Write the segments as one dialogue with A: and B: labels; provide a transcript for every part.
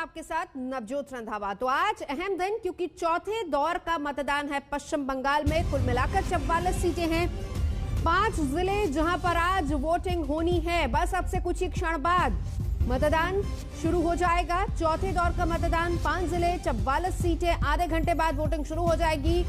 A: आपके साथ नवजोत रंधावा। तो आज अहम दिन, क्योंकि चौथे दौर का मतदान है पश्चिम बंगाल में। कुल मिलाकर 44 सीटें हैं, 5 जिले जहां पर आज वोटिंग होनी है। बस अब से कुछ ही क्षण बाद मतदान शुरू हो जाएगा। चौथे दौर का मतदान, 5 जिले, 44 सीटें, आधे घंटे बाद वोटिंग शुरू हो जाएगी।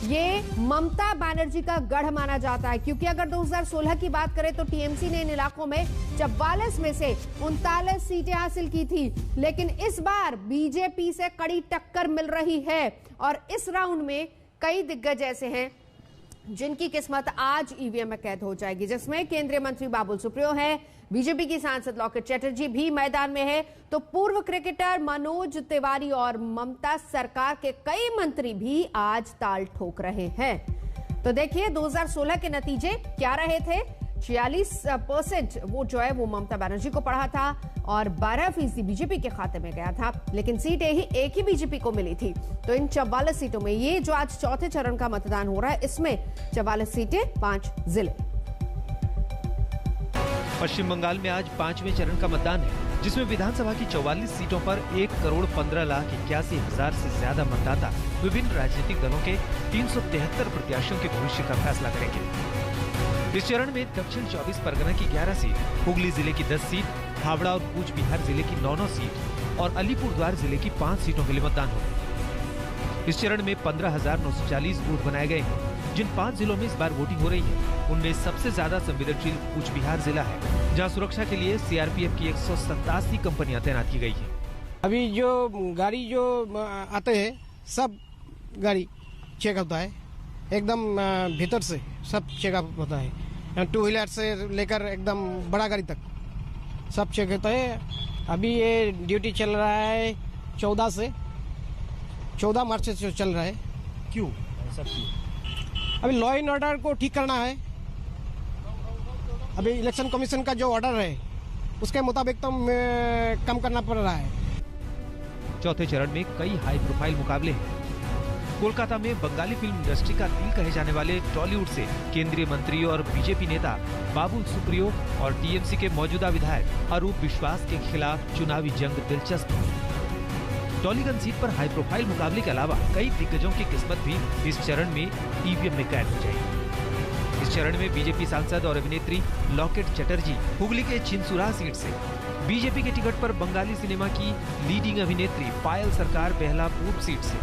A: ये ममता बनर्जी का गढ़ माना जाता है, क्योंकि अगर 2016 की बात करें तो टीएमसी ने इन इलाकों में 44 में से 39 सीटें हासिल की थी। लेकिन इस बार बीजेपी से कड़ी टक्कर मिल रही है और इस राउंड में कई दिग्गज ऐसे हैं जिनकी किस्मत आज ईवीएम में कैद हो जाएगी, जिसमें केंद्रीय मंत्री बाबुल सुप्रियो है, बीजेपी की सांसद लॉकेट चैटर्जी भी मैदान में है, तो पूर्व क्रिकेटर मनोज तिवारी और ममता सरकार के कई मंत्री भी आज ताल ठोक रहे हैं। तो देखिए 2016 के नतीजे क्या रहे थे। 46% वोट जो है वो ममता बनर्जी को पड़ा था और 12% बीजेपी के खाते में गया था, लेकिन सीटें एक ही बीजेपी को मिली थी। तो इन 44 सीटों में ये जो आज चौथे चरण का मतदान हो रहा है, इसमें 44 सीटें, 5 जिले।
B: पश्चिम बंगाल में आज 5वें चरण का मतदान है, जिसमें विधानसभा की 44 सीटों पर 1,15,81,000 से ज्यादा मतदाता विभिन्न राजनीतिक दलों के 373 प्रत्याशियों के भविष्य का फैसला करेंगे। इस चरण में दक्षिण 24 परगना की 11 सीट, हुगली जिले की 10 सीट, हावड़ा और कूच बिहार जिले की 9 सीट और अलीपुरद्वार जिले की 5 सीटों के लिए मतदान होगा। इस चरण में 15,940 बूथ बनाए गए हैं। जिन 5 जिलों में इस बार वोटिंग हो रही है, उनमें सबसे ज्यादा संवेदनशील कूच बिहार जिला है, जहां सुरक्षा के लिए सीआरपीएफ की 187 कंपनियां तैनात की गई है।
C: अभी जो गाड़ी जो आते हैं, सब गाड़ी चेक होता है, एकदम भीतर से सब चेकअप होता है। 2 व्हीलर से लेकर एकदम बड़ा गाड़ी तक सब चेक होता है। अभी ये ड्यूटी चल रहा है 14 मार्च से चल रहा है।
B: क्यों ऐसा क्यों?
C: अभी लॉ एंड ऑर्डर को ठीक करना है। अभी इलेक्शन कमीशन का जो ऑर्डर है उसके मुताबिक तो कम करना पड़ रहा है।
B: चौथे चरण में कई हाई प्रोफाइल मुकाबले हैं। कोलकाता में बंगाली फिल्म इंडस्ट्री का दिल कहे जाने वाले टॉलीवुड से केंद्रीय मंत्री और बीजेपी नेता बाबुल सुप्रियो और टीएमसी के मौजूदा विधायक अरूप विश्वास के खिलाफ चुनावी जंग दिलचस्प है। टॉलीगंज सीट पर हाई प्रोफाइल मुकाबले के अलावा कई दिग्गजों की किस्मत भी इस चरण में ईवीएम में कैद हो जाएगी। इस चरण में बीजेपी सांसद और अभिनेत्री लॉकेट चैटर्जी हुगली के छिंदसुरा सीट से, बीजेपी के टिकट पर बंगाली सिनेमा की लीडिंग अभिनेत्री पायल सरकार बेहला पूर्व सीट से,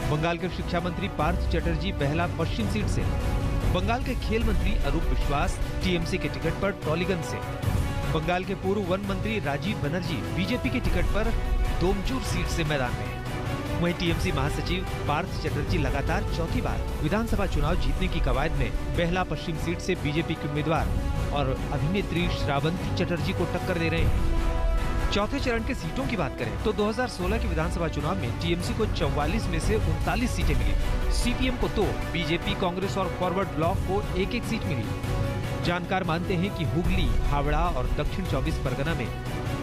B: बंगाल के शिक्षा मंत्री पार्थ चैटर्जी बेहला पश्चिम सीट से, बंगाल के खेल मंत्री अरूप विश्वास टीएमसी के टिकट पर टॉलीगंज से, बंगाल के पूर्व वन मंत्री राजीव बनर्जी बीजेपी के टिकट पर दोमचूर सीट से मैदान में है। वहीं टीएमसी महासचिव पार्थ चैटर्जी लगातार चौथी बार विधानसभा चुनाव जीतने की कवायद में बेहला पश्चिम सीट से बीजेपी के उम्मीदवार और अभिनेत्री श्रावंती चैटर्जी को टक्कर दे रहे हैं। चौथे चरण के सीटों की बात करें तो 2016 के विधानसभा चुनाव में टीएमसी को 44 में से 39 सीटें मिली, सीपीएम को 2, बीजेपी, कांग्रेस और फॉरवर्ड ब्लॉक को 1-1 सीट मिली। जानकार मानते हैं कि हुगली, हावड़ा और दक्षिण 24 परगना में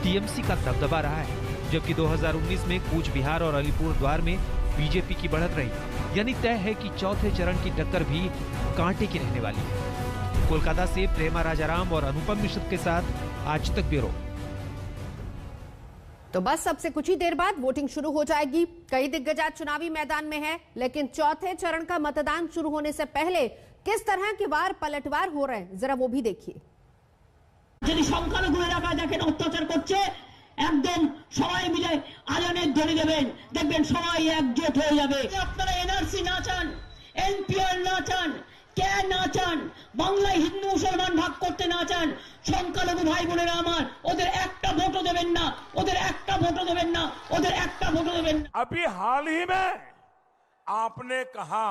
B: टीएमसी का दबदबा रहा है, जबकि 2019 में कूच बिहार और अलीपुरद्वार में बीजेपी की बढ़त रही। यानी तय है कि चौथे चरण की टक्कर भी कांटे की रहने वाली है। कोलकाता से प्रेमा राजाराम और अनुपम मिश्र के साथ आज तक ब्यूरो।
A: तो बस अब से कुछ ही देर बाद वोटिंग शुरू हो जाएगी। कई दिग्गज आज चुनावी मैदान में है, लेकिन चौथे चरण का मतदान शुरू होने से पहले किस तरह के वार पलटवार हो रहे हैं, जरा वो भी देखिए।
D: यदि সংখ্যালঘু এলাকায় দেখেন অত্যাচার করছে, একদম সবাই মিলে আজানের ধ্বনি দেবেন, দেখবেন সবাই একজোট হয়ে যাবে। আপনারা এনআরসি না চান, এনপিআর না চান, কে না চান, বাংলায় হিন্দু মুসলমান ভাগ করতে না চান, সংখ্যালঘু ভাই বোনেরা আমার, ওদের একটা ভোটও দেবেন না, ওদের একটা ভোটও দেবেন না, ওদের একটা ভোটও দেবেন না।
E: अभी हाल ही में आपने कहा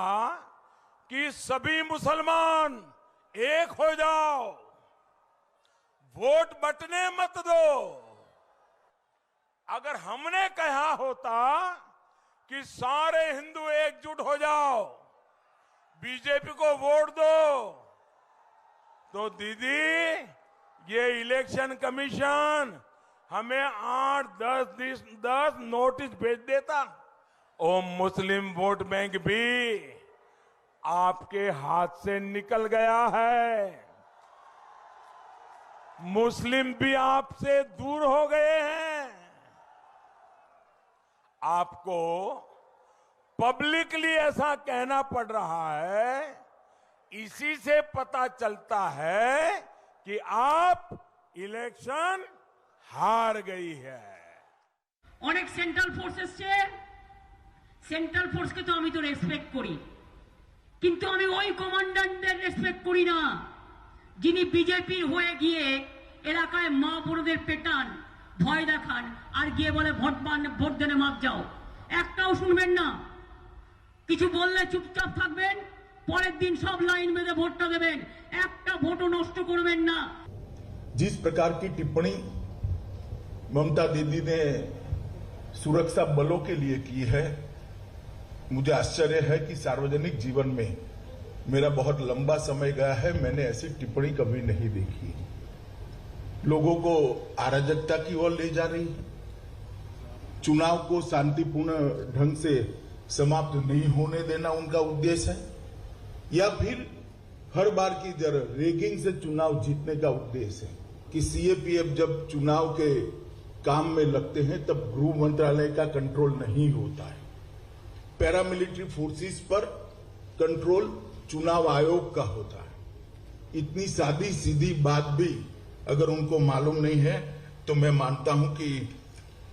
E: कि सभी मुसलमान एक हो जाओ, वोट बटने मत दो। अगर हमने कहा होता कि सारे हिंदू एकजुट हो जाओ, बीजेपी को वोट दो, तो दीदी ये इलेक्शन कमीशन हमें 8-10 नोटिस भेज देता। ओ मुस्लिम वोट बैंक भी आपके हाथ से निकल गया है, मुस्लिम भी आपसे दूर हो गए हैं। आपको पब्लिकली ऐसा कहना पड़ रहा है, इसी से पता चलता है कि आप इलेक्शन हार गई है।
D: অনেক সেন্ট্রাল ফোর্স এসছে, সেন্ট্রাল ফোর্সকে তো আমি তো রেসপেক্ট করি, কিন্তু আমি ওই কমান্ডান্টদের রেসপেক্ট করি না যিনি বিজেপির হয়ে গিয়ে এলাকায় মা বোনদের পেটান, ভয় দেখান, আর গিয়ে বলে ভোট দেনে মাপ যাও। একটাও শুনবেন না, কিছু বললে চুপচাপ থাকবেন, পরের দিন সব লাইন বেঁধে ভোটটা দেবেন, একটা ভোটও নষ্ট করবেন না।
F: जिस प्रकार की टिप्पणी ममता दीदी ने सुरक्षा बलों के लिए की है, मुझे आश्चर्य है कि सार्वजनिक जीवन में मेरा बहुत लंबा समय गया है, मैंने ऐसी टिप्पणी कभी नहीं देखी। लोगों को अराजकता की ओर ले जा रही है, चुनाव को शांतिपूर्ण ढंग से समाप्त नहीं होने देना उनका उद्देश्य है, या फिर हर बार की तरह रेगिंग से चुनाव जीतने का उद्देश्य है कि सीएपीएफ जब चुनाव के काम में लगते हैं तब गृह मंत्रालय का कंट्रोल नहीं होता है, पैरामिलिट्री फोर्सेस पर कंट्रोल चुनाव आयोग का होता है। इतनी सादी सीधी बात भी अगर उनको मालूम नहीं है तो मैं मानता हूं कि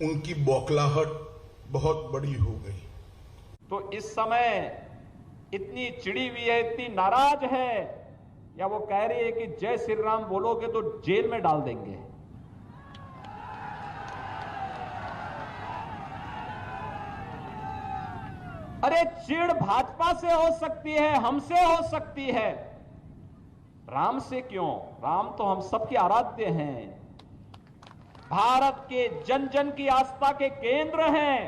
F: उनकी बौखलाहट बहुत बड़ी हो गई।
G: तो इस समय इतनी चिड़ी हुई है, इतनी नाराज है, या वो कह रही है कि जय श्री राम बोलोगे तो जेल में डाल देंगे। अरे चिड़ भाजपा से हो सकती है, हमसे हो सकती है, राम से क्यों? राम तो हम सबके आराध्य हैं, भारत के जन जन की आस्था के केंद्र हैं।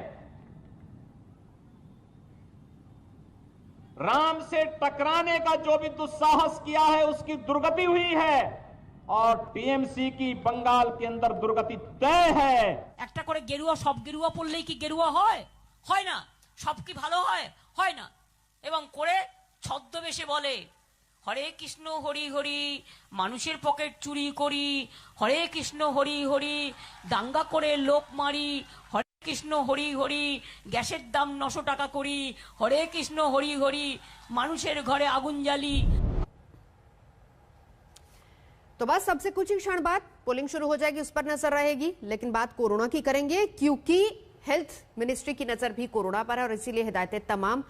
G: राम से टकराने का जो भी दुस्साहस किया है उसकी दुर्गति हुई है, और टीएमसी की बंगाल के अंदर दुर्गति तय है।
H: একটা করে গেরুয়া সব গেরুয়া পড়লেই কি গেরুয়া হয়? হয় না। সব কি ভালো হয়? হয় না। এবং করে ছদ্মবেশে বলে হরে কৃষ্ণ হরি হরি, মানুষের পকেট চুরি করি, হরে কৃষ্ণ হরি হরি, দাঙ্গা করে লোক মারি, হরে কৃষ্ণ হরি হরি, গ্যাসের দাম 900 টাকা করি, হরে কৃষ্ণ হরি হরি, মানুষের ঘরে আগুন জ্বালি।
A: तो बस सबसे कुछ ही क्षण बाद पोलिंग शुरू हो जाएगी, उस पर नजर रहेगी। लेकिन बात कोरोना की करेंगे, क्योंकि हेल्थ मिनिस्ट्री की नजर भी कोरोना पर है और इसीलिए हिदायतें तमाम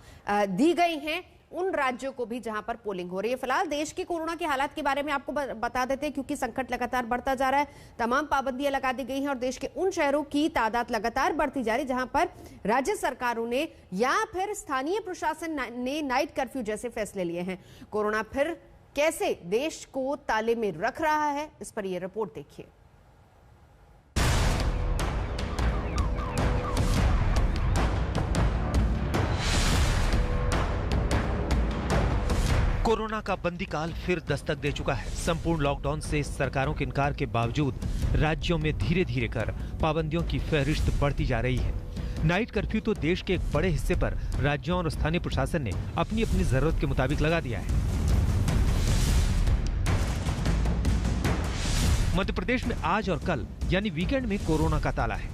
A: दी गई हैं उन राज्यों को भी जहां पर पोलिंग हो रही है। फिलहाल देश की कोरोना के हालात के बारे में आपको बता देते हैं, क्योंकि संकट लगातार बढ़ता जा रहा है। तमाम पाबंदियां लगा दी गई हैं और देश के उन शहरों की तादाद लगातार बढ़ती जा रही जहां पर राज्य सरकारों ने या फिर स्थानीय प्रशासन ने नाइट कर्फ्यू जैसे फैसले लिए हैं। कोरोना फिर कैसे देश को ताले में रख रहा है, इस पर यह रिपोर्ट देखिए।
B: कोरोना का बंदी काल फिर दस्तक दे चुका है। संपूर्ण लॉकडाउन से सरकारों के इनकार के बावजूद राज्यों में धीरे धीरे कर पाबंदियों की फहरिस्त बढ़ती जा रही है। नाइट कर्फ्यू तो देश के एक बड़े हिस्से पर राज्यों और स्थानीय प्रशासन ने अपनी अपनी जरूरत के मुताबिक लगा दिया है। मध्य प्रदेश में आज और कल यानी वीकेंड में कोरोना का ताला है।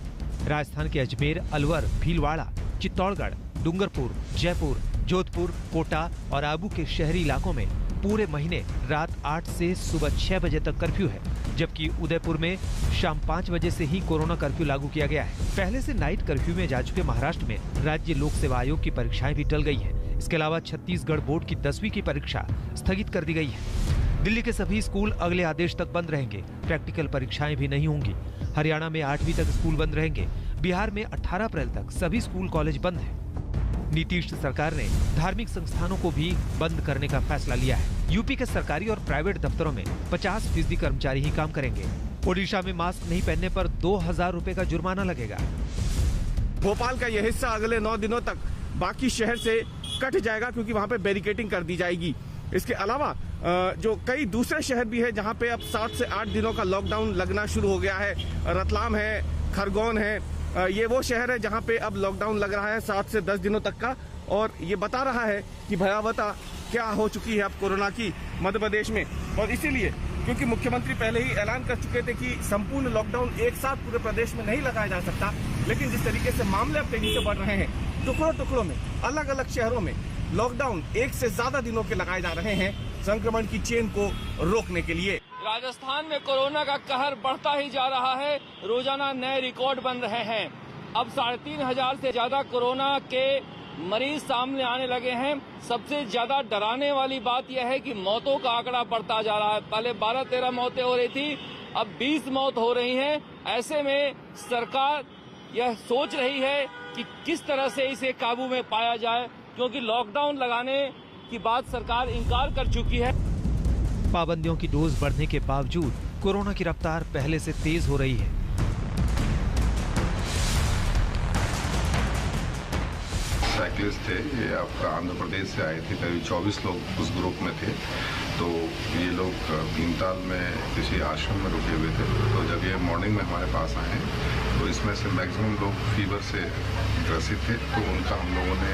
B: राजस्थान के अजमेर, अलवर, भीलवाड़ा, चित्तौड़गढ़, डूंगरपुर, जयपुर, जोधपुर, कोटा और आबू के शहरी इलाकों में पूरे महीने रात 8 से सुबह 6 बजे तक कर्फ्यू है, जबकि उदयपुर में शाम 5 बजे से ही कोरोना कर्फ्यू लागू किया गया है। पहले से नाइट कर्फ्यू में जा चुके महाराष्ट्र में राज्य लोक सेवा आयोग की परीक्षाएं भी टल गई हैं। इसके अलावा छत्तीसगढ़ बोर्ड की 10वीं की परीक्षा स्थगित कर दी गई है। दिल्ली के सभी स्कूल अगले आदेश तक बंद रहेंगे, प्रैक्टिकल परीक्षाएं भी नहीं होंगी। हरियाणा में 8वीं तक स्कूल बंद रहेंगे। बिहार में 18 अप्रैल तक सभी स्कूल कॉलेज बंद हैं। नीतीश सरकार ने धार्मिक संस्थानों को भी बंद करने का फैसला लिया है। यूपी के सरकारी और प्राइवेट दफ्तरों में 50% कर्मचारी ही काम करेंगे। ओडिशा में मास्क नहीं पहनने पर 2000 रुपए का जुर्माना लगेगा।
I: भोपाल का यह हिस्सा अगले 9 दिनों तक बाकी शहर से कट जाएगा, क्योंकि वहां पे बैरिकेडिंग कर दी जाएगी। इसके अलावा जो कई दूसरे शहर भी है जहां पे अब 7 से 8 दिनों का लॉकडाउन लगना शुरू हो गया है। रतलाम है, खरगोन है, ये वो शहर है जहां पे अब लॉकडाउन लग रहा है 7 से 10 दिनों तक का, और ये बता रहा है कि भयावहता क्या हो चुकी है अब कोरोना की मध्य प्रदेश में। और इसीलिए क्योंकि मुख्यमंत्री पहले ही ऐलान कर चुके थे कि संपूर्ण लॉकडाउन एक साथ पूरे प्रदेश में नहीं लगाया जा सकता, लेकिन जिस तरीके से मामले अब तेजी से बढ़ रहे हैं, टुकड़ों टुकड़ों में अलग अलग शहरों में लॉकडाउन 1 से ज्यादा दिनों के लगाए जा रहे हैं संक्रमण की चेन को रोकने के लिए।
G: राजस्थान में कोरोना का कहर बढ़ता ही जा रहा है, रोजाना नए रिकॉर्ड बन रहे हैं। अब 3500 से ज्यादा कोरोना के मरीज सामने आने लगे हैं। सबसे ज्यादा डराने वाली बात यह है कि मौतों का आंकड़ा बढ़ता जा रहा है। पहले 12-13 मौतें हो रही थी, अब 20 मौत हो रही हैं। ऐसे में सरकार यह सोच रही है कि किस तरह से इसे काबू में पाया जाए, क्योंकि लॉकडाउन लगाने की बात सरकार इनकार कर चुकी है।
B: पाबंदियों की डोज बढ़ने के बावजूद कोरोना की रफ्तार पहले से तेज हो रही है।
J: साइकिलिस्ट थे, ये आपका आंध्र प्रदेश से आए थे, करीब 24 लोग उस ग्रुप में थे। तो ये लोग भीमताल में किसी आश्रम में रुके हुए थे। तो जब ये मॉर्निंग में हमारे पास आए तो इसमें से मैक्सिमम लोग फीवर से ग्रसित थे। तो उनका हम लोगों ने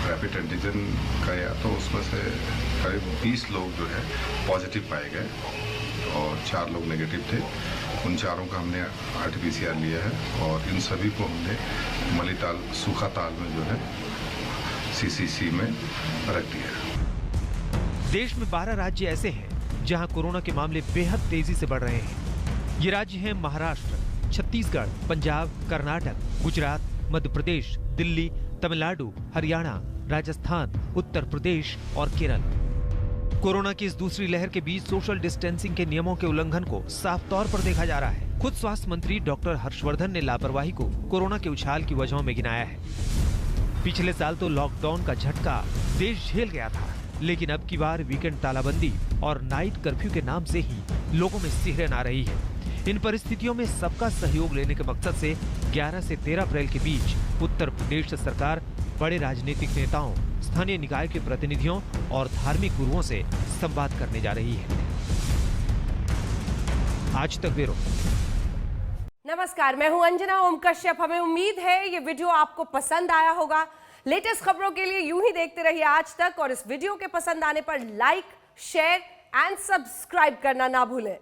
J: रैपिड एंटीजन किया, तो उसमें से करीब 20 लोग जो है पॉजिटिव पाए गए और 4 लोग नेगेटिव थे। उन चारों का हमने RT-PCR लिया है और इन सभी को हमने मलीताल सूखाताल में जो है CCC में रख दिया है।
B: देश में 12 राज्य ऐसे हैं जहां कोरोना के मामले बेहद तेजी से बढ़ रहे हैं। ये राज्य हैं महाराष्ट्र, छत्तीसगढ़, पंजाब, कर्नाटक, गुजरात, मध्य प्रदेश, दिल्ली, तमिलनाडु, हरियाणा, राजस्थान, उत्तर प्रदेश और केरल। कोरोना की इस दूसरी लहर के बीच सोशल डिस्टेंसिंग के नियमों के उल्लंघन को साफ तौर पर देखा जा रहा है। खुद स्वास्थ्य मंत्री डॉक्टर हर्षवर्धन ने लापरवाही को कोरोना के उछाल की वजहों में गिनाया है। पिछले साल तो लॉकडाउन का झटका देश झेल गया था, लेकिन अब की बार वीकेंड तालाबंदी और नाइट कर्फ्यू के नाम से ही लोगों में सिहरन आ रही है। इन परिस्थितियों में सबका सहयोग लेने के मकसद से 11 से 13 अप्रैल के बीच उत्तर प्रदेश सरकार बड़े राजनीतिक नेताओं, स्थानीय निकाय के प्रतिनिधियों और धार्मिक गुरुओं से संवाद करने जा रही है। आज तक ब्यूरो।
K: नमस्कार, मैं हूं अंजना ओम कश्यप। हमें उम्मीद है ये वीडियो आपको पसंद आया होगा। लेटेस्ट खबरों के लिए यूं ही देखते रहिए आज तक, और इस वीडियो के पसंद आने पर लाइक, शेयर एंड सब्सक्राइब करना ना भूलें।